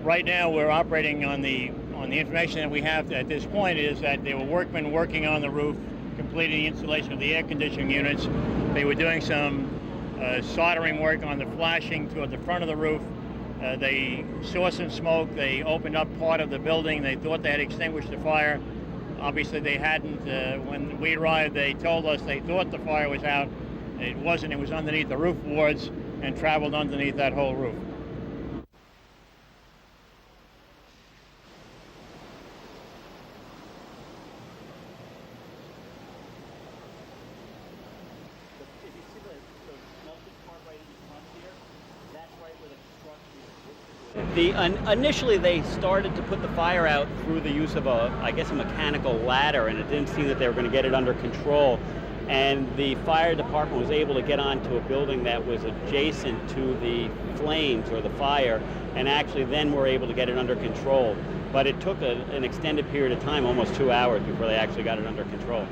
Right now, we're operating on the information that we have at this point is that there were workmen working on the roof, completing the installation of the air conditioning units. They were doing some soldering work on the flashing toward the front of the roof. They saw some smoke. They opened up part of the building. They thought they had extinguished the fire. Obviously, they hadn't. When we arrived, they told us they thought the fire was out. It wasn't. It was underneath the roof boards and traveled underneath that whole roof. Initially, they started to put the fire out through the use of a mechanical ladder, and it didn't seem that they were going to get it under control. And the fire department was able to get onto a building that was adjacent to the flames or the fire, and actually then were able to get it under control. But it took an extended period of time, almost 2 hours, before they actually got it under control.